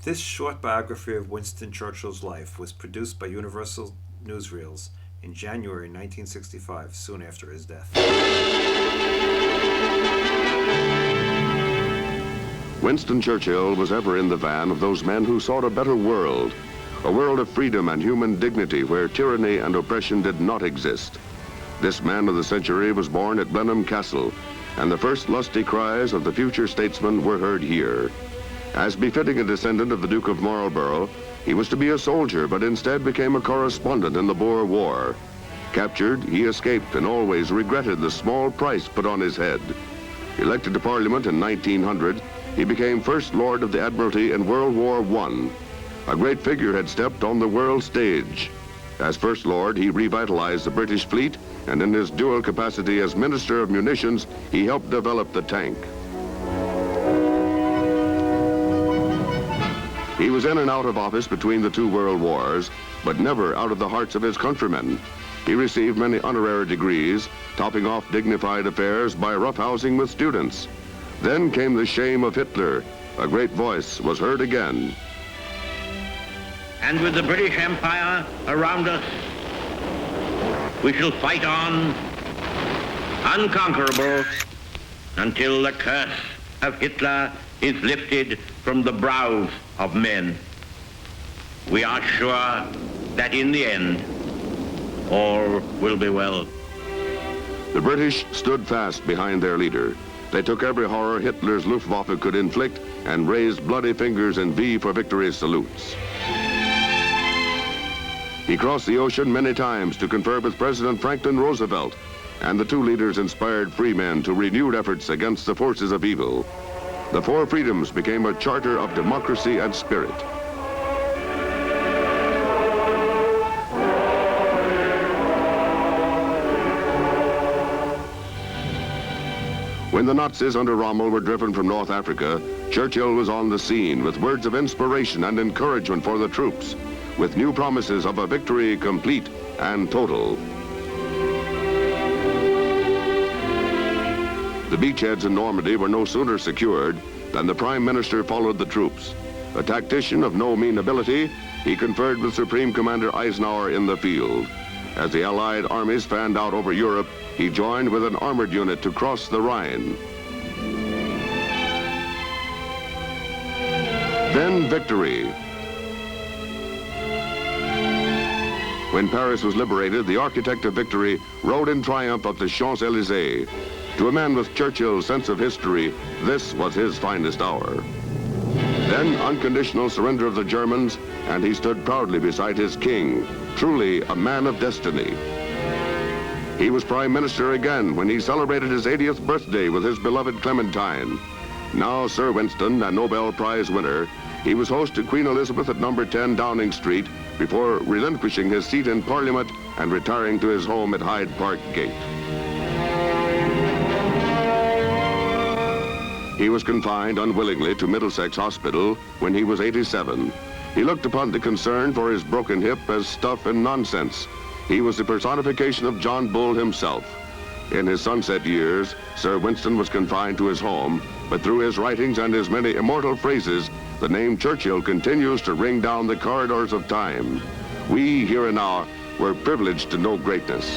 This short biography of Winston Churchill's life was produced by Universal Newsreels in January 1965, soon after his death. Winston Churchill was ever in the van of those men who sought a better world, a world of freedom and human dignity where tyranny and oppression did not exist. This man of the century was born at Blenheim Castle, and the first lusty cries of the future statesman were heard here. As befitting a descendant of the Duke of Marlborough, he was to be a soldier, but instead became a correspondent in the Boer War. Captured, he escaped and always regretted the small price put on his head. Elected to Parliament in 1900, he became First Lord of the Admiralty in World War I. A great figure had stepped on the world stage. As First Lord, he revitalized the British fleet, and in his dual capacity as Minister of Munitions, he helped develop the tank. He was in and out of office between the two world wars, but never out of the hearts of his countrymen. He received many honorary degrees, topping off dignified affairs by roughhousing with students. Then came the shame of Hitler. A great voice was heard again. And with the British Empire around us, we shall fight on, unconquerable, until the curse of Hitler is lifted from the brows of men. We are sure that in the end, all will be well. The British stood fast behind their leader. They took every horror Hitler's Luftwaffe could inflict and raised bloody fingers in V for victory salutes. He crossed the ocean many times to confer with President Franklin Roosevelt, and the two leaders inspired free men to renewed efforts against the forces of evil. The Four Freedoms became a charter of democracy and spirit. When the Nazis under Rommel were driven from North Africa, Churchill was on the scene with words of inspiration and encouragement for the troops, with new promises of a victory complete and total. The beachheads in Normandy were no sooner secured than the Prime Minister followed the troops. A tactician of no mean ability, he conferred with Supreme Commander Eisenhower in the field. As the Allied armies fanned out over Europe, he joined with an armored unit to cross the Rhine. Then victory. When Paris was liberated, the architect of victory rode in triumph up the Champs-Élysées. To a man with Churchill's sense of history, this was his finest hour. Then unconditional surrender of the Germans, and he stood proudly beside his king, truly a man of destiny. He was Prime Minister again when he celebrated his 80th birthday with his beloved Clementine. Now Sir Winston, a Nobel Prize winner, he was host to Queen Elizabeth at number 10 Downing Street before relinquishing his seat in Parliament and retiring to his home at Hyde Park Gate. He was confined unwillingly to Middlesex Hospital when he was 87. He looked upon the concern for his broken hip as stuff and nonsense. He was the personification of John Bull himself. In his sunset years, Sir Winston was confined to his home, but through his writings and his many immortal phrases, the name Churchill continues to ring down the corridors of time. We, here and now, were privileged to know greatness.